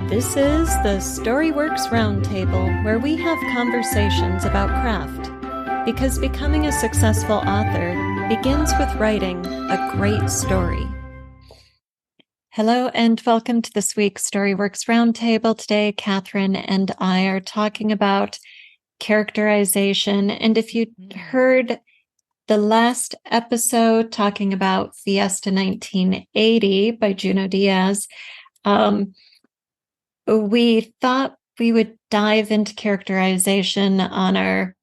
This is the Storyworks Roundtable, where we have conversations about craft. Because becoming a successful author begins with writing a great story. Hello and welcome to this week's Storyworks Roundtable. Today, Kathryn and I are talking about characterization. And if you heard the last episode talking about Fiesta 1980 by Junot Díaz, we thought we would dive into characterization on our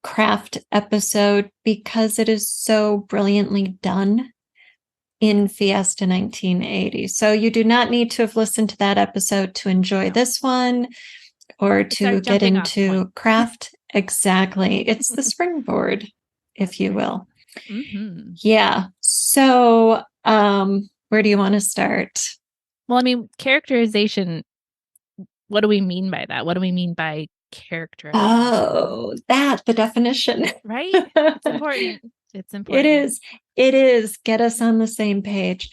craft episode because it is so brilliantly done in Fiesta 1980. So you do not need to have listened to that episode to enjoy this one or to get into craft. Exactly. It's the springboard, if you will. Mm-hmm. Yeah. So where do you want to start? Well, I mean, characterization, what do we mean by that? What do we mean by characterization? Oh, the definition. Right? It's important. It's important. It is. Get us on the same page.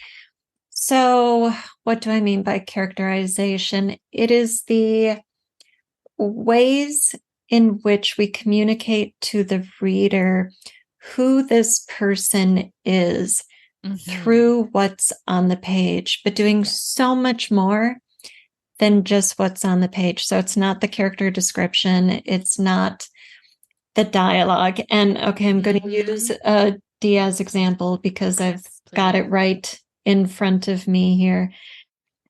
So what do I mean by characterization? It is the ways in which we communicate to the reader who this person is through what's on the page, but doing so much more than just what's on the page. So it's not the character description. It's not the dialogue. And okay, I'm going to use a Diaz example because I've got it right in front of me here.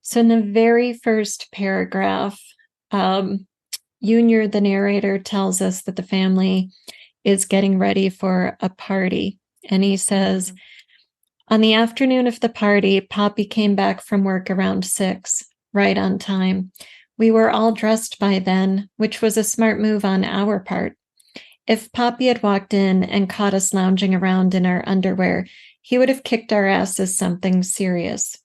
So in the very first paragraph, Junior, the narrator, tells us that the family is getting ready for a party. And he says, on the afternoon of the party, Poppy came back from work around 6. Right on time. We were all dressed by then, which was a smart move on our part. If Poppy had walked in and caught us lounging around in our underwear, he would have kicked our asses something serious.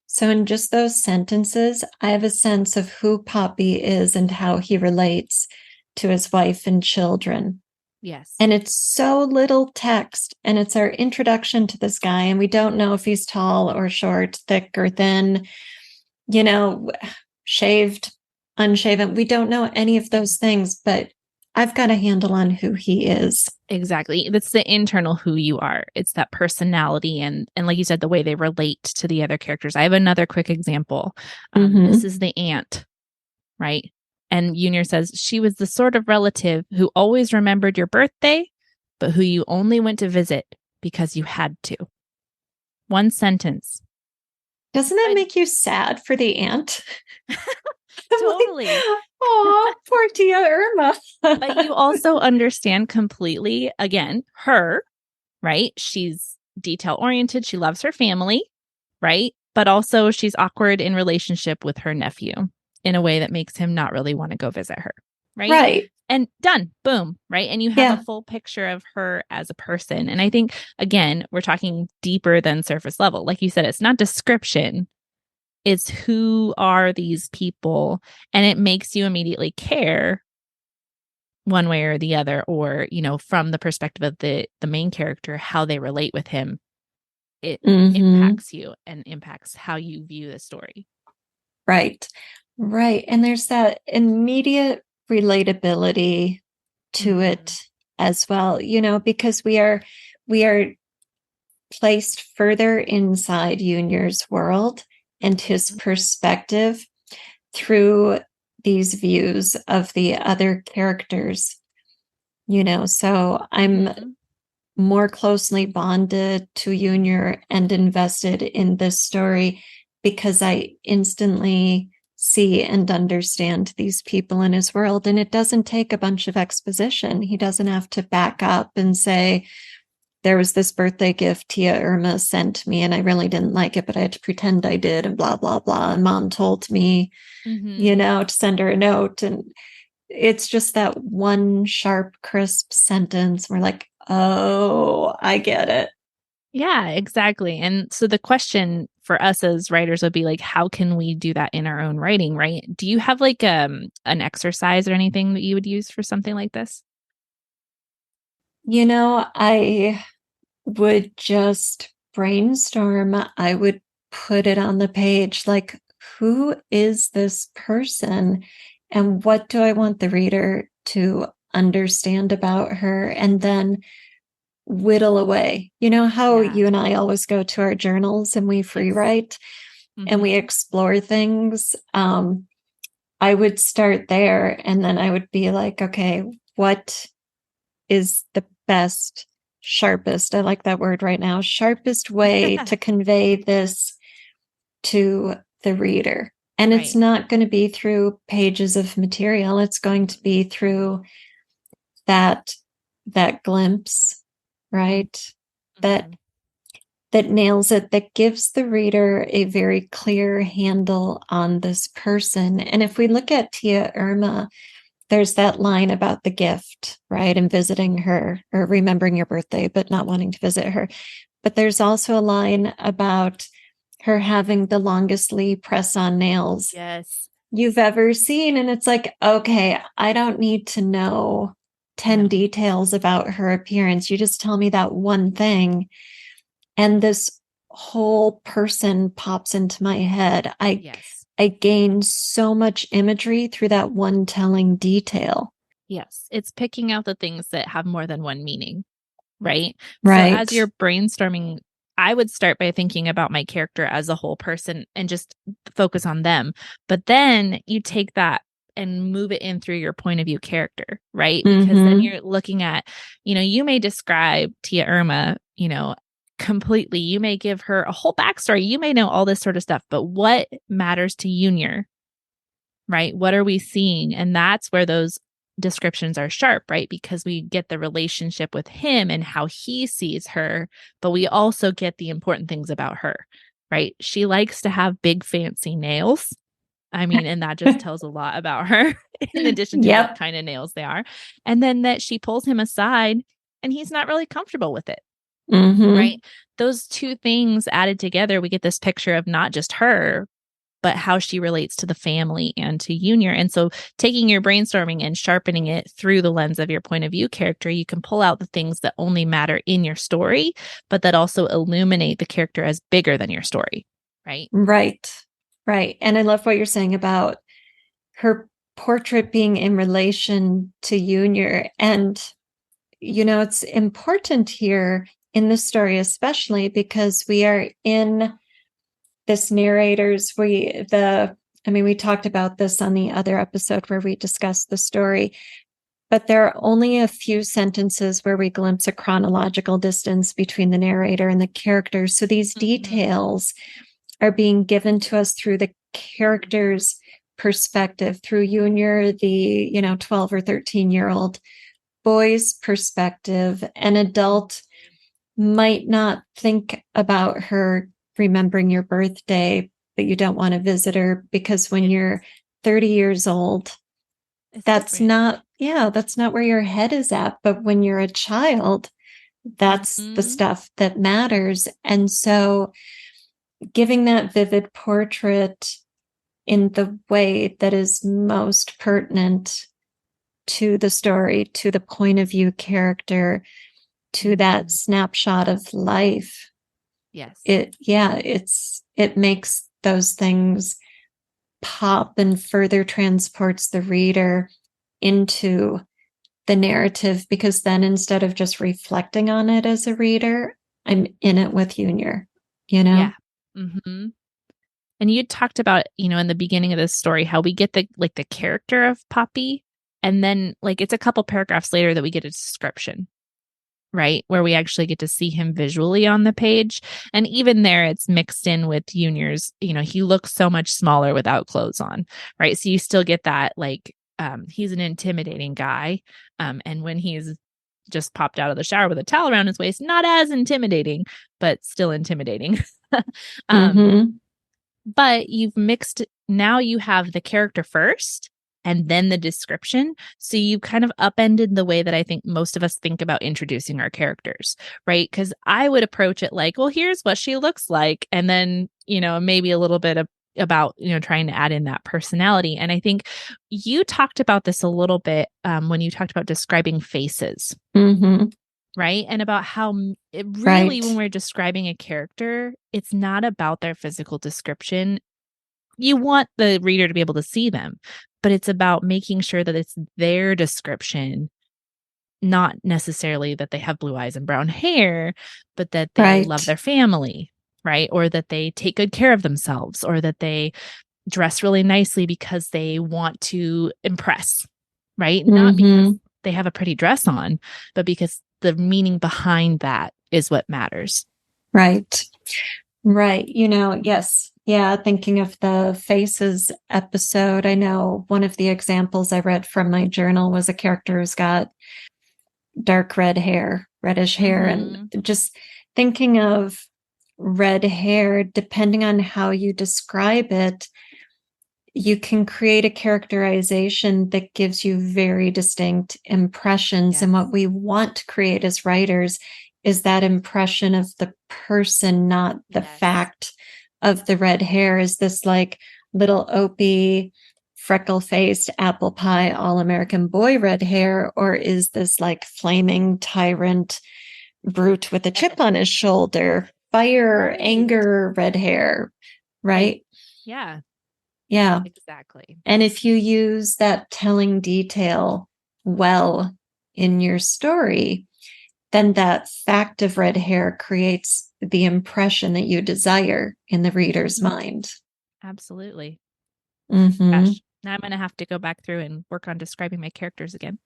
So in just those sentences, I have a sense of who Poppy is and how he relates to his wife and children. Yes. And it's so little text, and it's our introduction to this guy, and we don't know if he's tall or short, thick or thin, shaved, unshaven. We don't know any of those things, but I've got a handle on who he is. Exactly. That's the internal who you are. It's that personality and like you said, the way they relate to the other characters. I have another quick example. This is the aunt, right? And Junior says, she was the sort of relative who always remembered your birthday, but who you only went to visit because you had to. One sentence. Doesn't that make you sad for the aunt? Totally. Oh, poor Tia Irma. But you also understand completely, again, her, right? She's detail-oriented. She loves her family, right? But also she's awkward in relationship with her nephew in a way that makes him not really want to go visit her, right? Right. And done. Boom. Right. And you have a full picture of her as a person. And I think, again, we're talking deeper than surface level. Like you said, it's not description. It's who are these people? And it makes you immediately care one way or the other, or, from the perspective of the main character, how they relate with him. It impacts you and impacts how you view the story. Right. Right. And there's that immediate relatability to it as well, because we are placed further inside Junior's world and his perspective through these views of the other characters, so I'm more closely bonded to Junior and invested in this story because I instantly see and understand these people in his world. And it doesn't take a bunch of exposition. He doesn't have to back up and say, there was this birthday gift Tia Irma sent me and I really didn't like it, but I had to pretend I did and blah, blah, blah. And mom told me, to send her a note. And it's just that one sharp, crisp sentence. We're like, oh, I get it. Yeah, exactly. And so the question for us as writers would be like, how can we do that in our own writing, right? Do you have like an exercise or anything that you would use for something like this? I would just brainstorm. I would put it on the page like, who is this person and what do I want the reader to understand about her? And then whittle away. You know how you and I always go to our journals and we free write and we explore things. I would start there and then I would be like, okay, what is the best, sharpest, I like that word right now, sharpest way to convey this to the reader? And it's not going to be through pages of material. It's going to be through that glimpse, right? That nails it, that gives the reader a very clear handle on this person. And if we look at Tia Irma, there's that line about the gift, right? And visiting her or remembering your birthday, but not wanting to visit her. But there's also a line about her having the longest Lee press-on nails you've ever seen. And it's like, okay, I don't need to know 10 details about her appearance. You just tell me that one thing. And this whole person pops into my head. I gain so much imagery through that one telling detail. Yes. It's picking out the things that have more than one meaning, right? Right. So as you're brainstorming, I would start by thinking about my character as a whole person and just focus on them. But then you take that and move it in through your point of view character, right? Because then you're looking at, you may describe Tia Irma, completely. You may give her a whole backstory. You may know all this sort of stuff, but what matters to Junior, right? What are we seeing? And that's where those descriptions are sharp, right? Because we get the relationship with him and how he sees her, but we also get the important things about her, right? She likes to have big fancy nails. I mean, and that just tells a lot about her in addition to what kind of nails they are. And then that she pulls him aside and he's not really comfortable with it. Right? Those two things added together, we get this picture of not just her, but how she relates to the family and to Junior. And so taking your brainstorming and sharpening it through the lens of your point of view character, you can pull out the things that only matter in your story, but that also illuminate the character as bigger than your story. Right? Right. And I love what you're saying about her portrait being in relation to Junior. And, it's important here in this story, especially because we are in this narrator's, we talked about this on the other episode where we discussed the story, but there are only a few sentences where we glimpse a chronological distance between the narrator and the characters. So these details are being given to us through the character's perspective, through Junior, the 12 or 13-year-old boy's perspective. An adult might not think about her remembering your birthday, but you don't want to visit her because when you're 30 years old, that's not where your head is at. But when you're a child, that's the stuff that matters. And so giving that vivid portrait in the way that is most pertinent to the story, to the point of view character, to that snapshot of life. It makes those things pop and further transports the reader into the narrative, because then instead of just reflecting on it as a reader, I'm in it with Junior, Yeah. And you talked about, in the beginning of this story, how we get the character of Poppy, and then it's a couple paragraphs later that we get a description, right? Where we actually get to see him visually on the page. And even there, it's mixed in with Junior's, he looks so much smaller without clothes on, right? So you still get that, he's an intimidating guy. And when he's just popped out of the shower with a towel around his waist, not as intimidating, but still intimidating. But you've mixed, now you have the character first and then the description. So you've kind of upended the way that I think most of us think about introducing our characters, right? Because I would approach it like, well, here's what she looks like. And then, maybe a little bit about, trying to add in that personality. And I think you talked about this a little bit when you talked about describing faces. Right. And about how it really, when we're describing a character, it's not about their physical description. you want the reader to be able to see them, but it's about making sure that it's their description, not necessarily that they have blue eyes and brown hair, but that they love their family, right? Or that they take good care of themselves, or that they dress really nicely because they want to impress, right? Not because they have a pretty dress on, but because the meaning behind that is what matters. Right. Right. Yes. Yeah. Thinking of the faces episode, I know one of the examples I read from my journal was a character who's got dark reddish hair. And just thinking of red hair, depending on how you describe it, you can create a characterization that gives you very distinct impressions. Yes. And what we want to create as writers is that impression of the person, not the fact of the red hair. Is this like little Opie, freckle-faced, apple pie, all-American boy red hair? Or is this like flaming tyrant brute with a chip on his shoulder, fire, anger, red hair, right? Yeah. Yeah. Exactly. And if you use that telling detail well in your story, then that fact of red hair creates the impression that you desire in the reader's mind. Absolutely. Mm-hmm. Gosh, now I'm going to have to go back through and work on describing my characters again.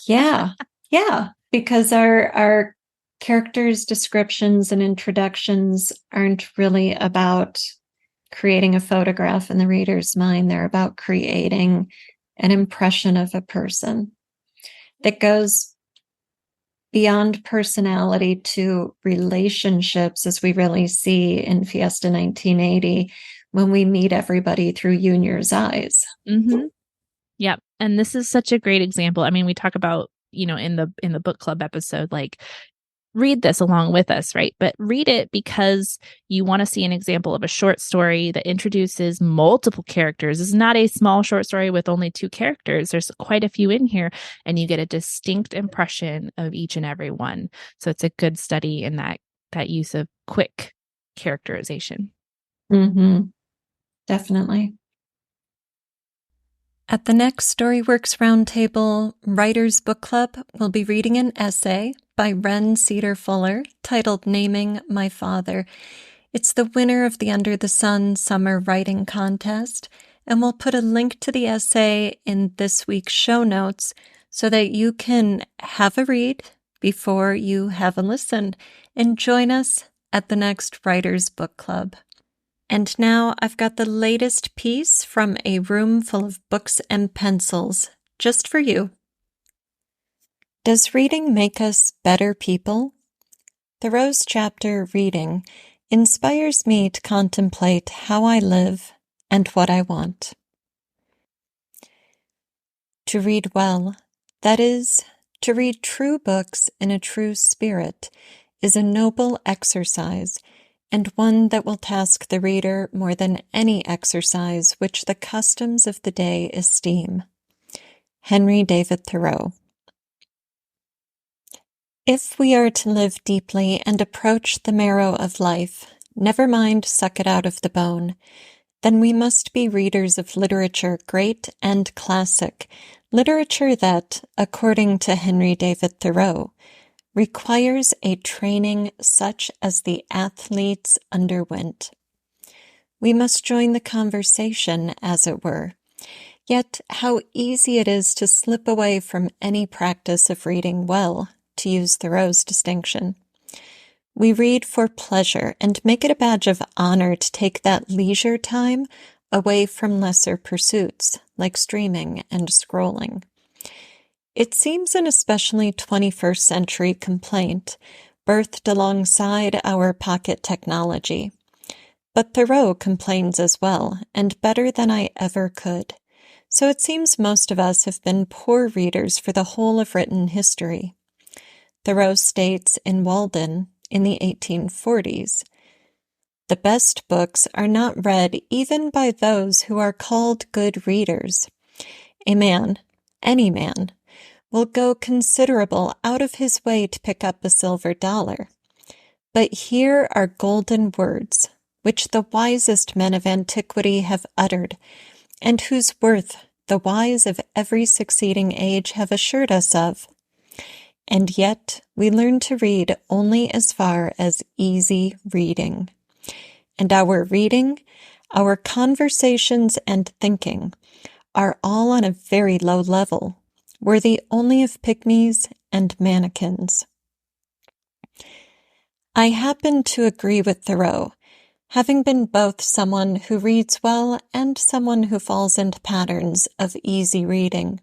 Yeah. Yeah. Because our characters' descriptions and introductions aren't really about creating a photograph in the reader's mind. They're about creating an impression of a person that goes beyond personality to relationships, as we really see in Fiesta 1980, when we meet everybody through Junior's eyes. Mm-hmm. Yep. And this is such a great example. I mean, we talk about, in the book club episode, like, read this along with us, right? But read it because you want to see an example of a short story that introduces multiple characters. This is not a small short story with only 2 characters. There's quite a few in here, and you get a distinct impression of each and every one. So it's a good study in that use of quick characterization. Mm-hmm. Definitely. At the next Storyworks Roundtable Writers Book Club, we'll be reading an essay by Wren Cedar Fuller titled Naming My Father. It's the winner of the Under the Sun Summer Writing Contest, and we'll put a link to the essay in this week's show notes so that you can have a read before you have a listen and join us at the next Writers Book Club. And now I've got the latest piece from a room full of books and pencils, just for you. Does reading make us better people? Thoreau's chapter, Reading, inspires me to contemplate how I live and what I want. To read well, that is, to read true books in a true spirit, is a noble exercise, and one that will task the reader more than any exercise which the customs of the day esteem. Henry David Thoreau. If we are to live deeply and approach the marrow of life, never mind suck it out of the bone, then we must be readers of literature great and classic, literature that, according to Henry David Thoreau, requires a training such as the athletes underwent. We must join the conversation, as it were. Yet how easy it is to slip away from any practice of reading well, to use Thoreau's distinction. We read for pleasure and make it a badge of honor to take that leisure time away from lesser pursuits, like streaming and scrolling. It seems an especially 21st century complaint, birthed alongside our pocket technology. But Thoreau complains as well, and better than I ever could. So it seems most of us have been poor readers for the whole of written history. Thoreau states in Walden in the 1840s, "The best books are not read even by those who are called good readers. A man, any man, will go considerable out of his way to pick up a silver dollar. But here are golden words, which the wisest men of antiquity have uttered, and whose worth the wise of every succeeding age have assured us of. And yet we learn to read only as far as easy reading. And our reading, our conversations and thinking are all on a very low level, worthy only of pygmies and mannequins. I happen to agree with Thoreau, having been both someone who reads well and someone who falls into patterns of easy reading.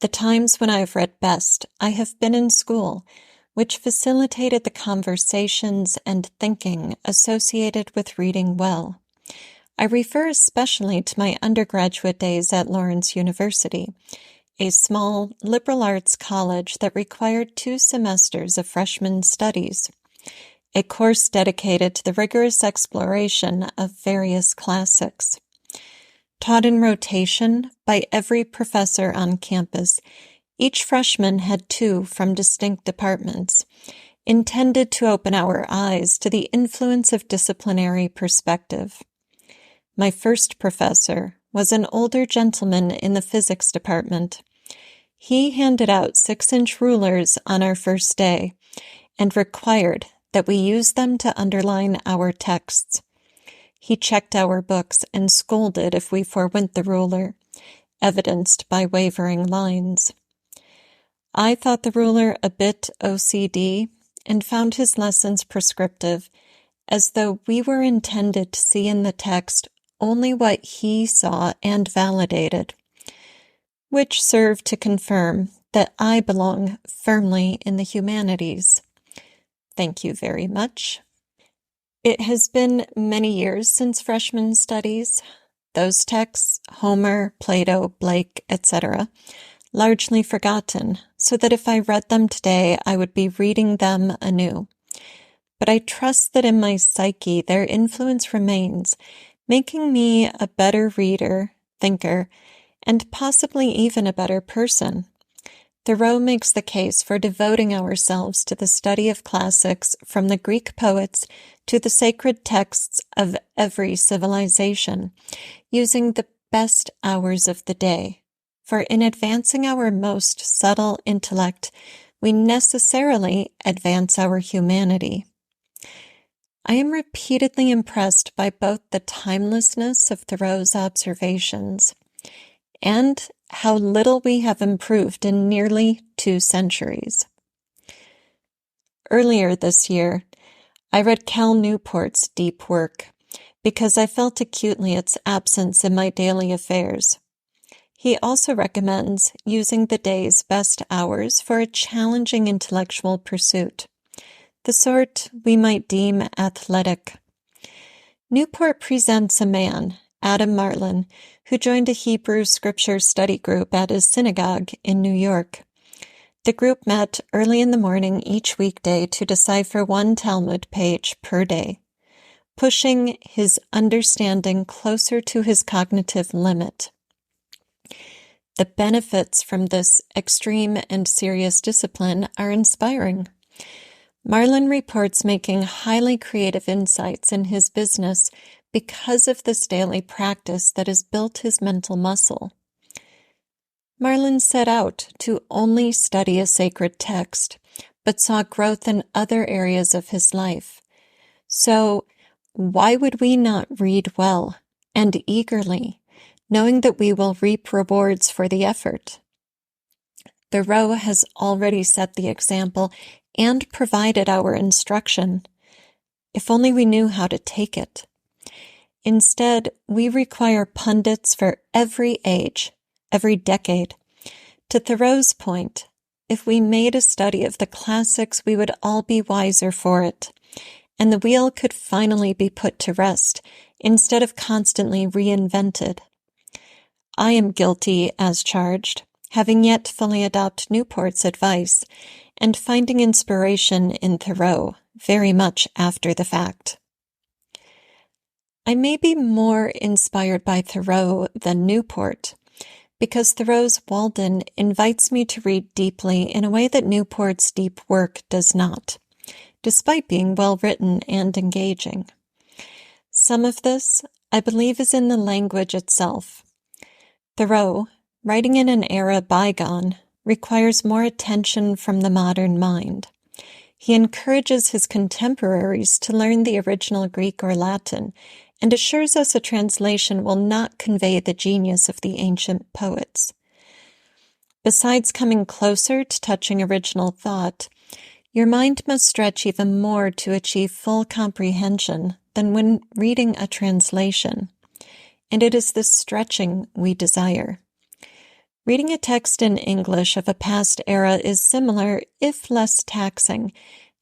The times when I have read best, I have been in school, which facilitated the conversations and thinking associated with reading well. I refer especially to my undergraduate days at Lawrence University, a small liberal arts college that required 2 semesters of freshman studies, a course dedicated to the rigorous exploration of various classics. Taught in rotation by every professor on campus, each freshman had 2 from distinct departments, intended to open our eyes to the influence of disciplinary perspective. My first professor was an older gentleman in the physics department. He handed out 6-inch rulers on our first day and required that we use them to underline our texts. He checked our books and scolded if we forewent the ruler, evidenced by wavering lines. I thought the ruler a bit OCD and found his lessons prescriptive, as though we were intended to see in the text only what he saw and validated, which served to confirm that I belong firmly in the humanities. Thank you very much. It has been many years since freshman studies. Those texts, Homer, Plato, Blake, etc., largely forgotten, so that if I read them today, I would be reading them anew. But I trust that in my psyche their influence remains, making me a better reader, thinker, and possibly even a better person. Thoreau makes the case for devoting ourselves to the study of classics from the Greek poets to the sacred texts of every civilization, using the best hours of the day. For in advancing our most subtle intellect, we necessarily advance our humanity. I am repeatedly impressed by both the timelessness of Thoreau's observations and how little we have improved in nearly 2 centuries. Earlier this year, I read Cal Newport's deep work because I felt acutely its absence in my daily affairs. He also recommends using the day's best hours for a challenging intellectual pursuit, the sort we might deem athletic. Newport presents a man, Adam Marlin, who joined a Hebrew scripture study group at his synagogue in New York. The group met early in the morning each weekday to decipher 1 Talmud page per day, pushing his understanding closer to his cognitive limit. The benefits from this extreme and serious discipline are inspiring. Marlin reports making highly creative insights in his business because of this daily practice that has built his mental muscle. Marlin set out to only study a sacred text, but saw growth in other areas of his life. So, why would we not read well and eagerly, knowing that we will reap rewards for the effort? Thoreau has already set the example and provided our instruction, if only we knew how to take it. Instead, we require pundits for every age, every decade. To Thoreau's point, if we made a study of the classics, we would all be wiser for it, and the wheel could finally be put to rest instead of constantly reinvented. I am guilty as charged, having yet to fully adopt Newport's advice and finding inspiration in Thoreau very much after the fact. I may be more inspired by Thoreau than Newport, because Thoreau's Walden invites me to read deeply in a way that Newport's deep work does not, despite being well-written and engaging. Some of this, I believe, is in the language itself. Thoreau, writing in an era bygone, requires more attention from the modern mind. He encourages his contemporaries to learn the original Greek or Latin, and assures us a translation will not convey the genius of the ancient poets. Besides coming closer to touching original thought, your mind must stretch even more to achieve full comprehension than when reading a translation, and it is this stretching we desire. Reading a text in English of a past era is similar, if less taxing,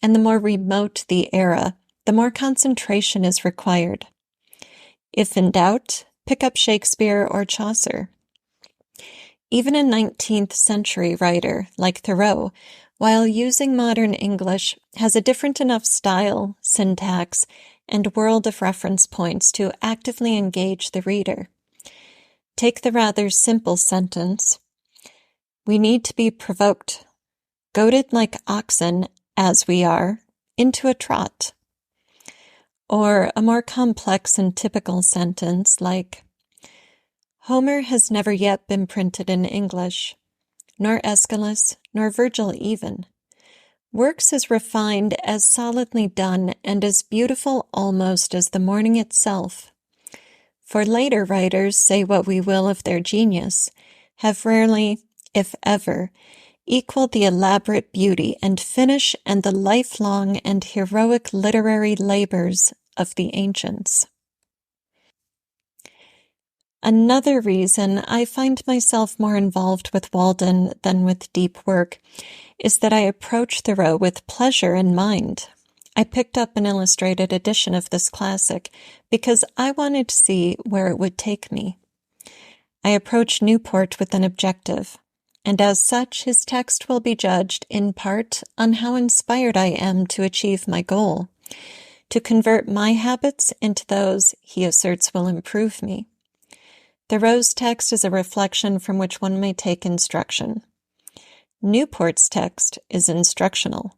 and the more remote the era, the more concentration is required. If in doubt, pick up Shakespeare or Chaucer. Even a 19th century writer like Thoreau, while using modern English, has a different enough style, syntax, and world of reference points to actively engage the reader. Take the rather simple sentence, "We need to be provoked, goaded like oxen, as we are, into a trot." Or a more complex and typical sentence like, "Homer has never yet been printed in English, nor Aeschylus, nor Virgil even. Works as refined, as solidly done, and as beautiful almost as the morning itself. For later writers, say what we will of their genius, have rarely, if ever, equaled the elaborate beauty and finish and the lifelong and heroic literary labors of the ancients." Another reason I find myself more involved with Walden than with deep work is that I approach Thoreau with pleasure in mind. I picked up an illustrated edition of this classic because I wanted to see where it would take me. I approach Newport with an objective, and as such his text will be judged in part on how inspired I am to achieve my goal, to convert my habits into those he asserts will improve me. Thoreau's text is a reflection from which one may take instruction. Newport's text is instructional.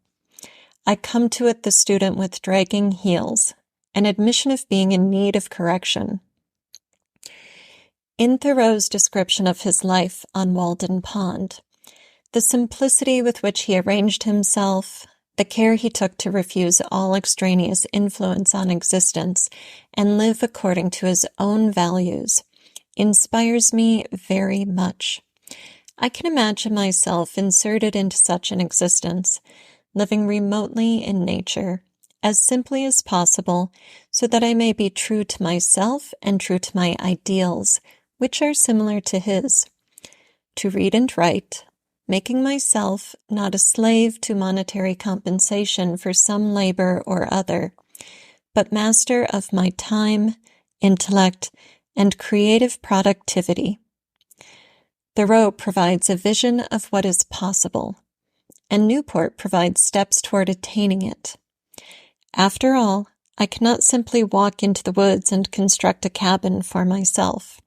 I come to it the student with dragging heels, an admission of being in need of correction. In Thoreau's description of his life on Walden Pond, the simplicity with which he arranged himself, the care he took to refuse all extraneous influence on existence and live according to his own values, inspires me very much. I can imagine myself inserted into such an existence, living remotely in nature, as simply as possible, so that I may be true to myself and true to my ideals, which are similar to his. To read and write, making myself not a slave to monetary compensation for some labor or other, but master of my time, intellect, and creative productivity. Thoreau provides a vision of what is possible, and Newport provides steps toward attaining it. After all, I cannot simply walk into the woods and construct a cabin for myself.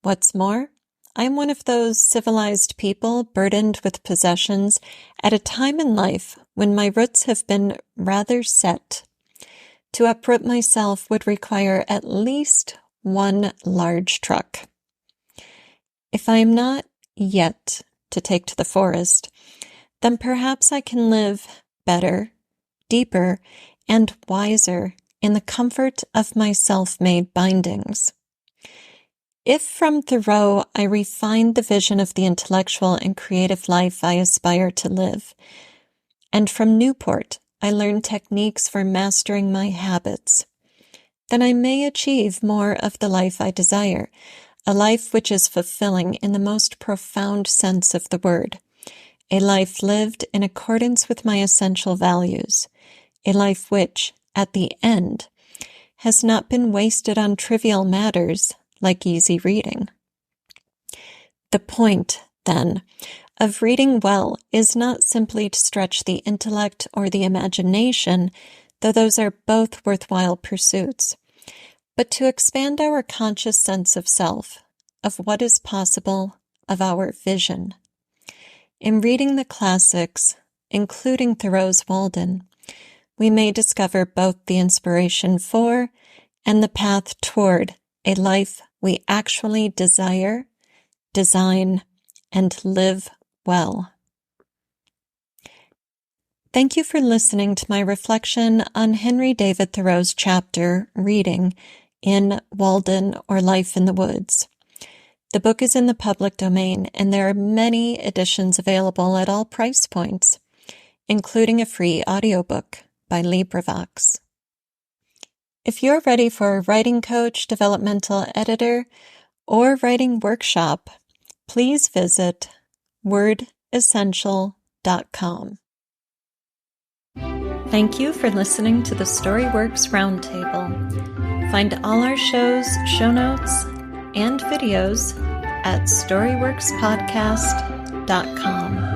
What's more, I am one of those civilized people burdened with possessions at a time in life when my roots have been rather set. To uproot myself would require at least one large truck. If I am not yet to take to the forest, then perhaps I can live better, deeper, and wiser in the comfort of my self-made bindings. If from Thoreau I refine the vision of the intellectual and creative life I aspire to live, and from Newport I learn techniques for mastering my habits, then I may achieve more of the life I desire, a life which is fulfilling in the most profound sense of the word, a life lived in accordance with my essential values, a life which, at the end, has not been wasted on trivial matters like easy reading. The point, then, of reading well is not simply to stretch the intellect or the imagination, though those are both worthwhile pursuits, but to expand our conscious sense of self, of what is possible, of our vision. In reading the classics, including Thoreau's Walden, we may discover both the inspiration for and the path toward a life we actually desire, design, and live well. Thank you for listening to my reflection on Henry David Thoreau's chapter, Reading, in Walden or Life in the Woods. The book is in the public domain, and there are many editions available at all price points, including a free audiobook by LibriVox. If you're ready for a writing coach, developmental editor, or writing workshop, please visit wordessential.com. Thank you for listening to the Storyworks Roundtable. Find all our shows, show notes, and videos at storyworkspodcast.com.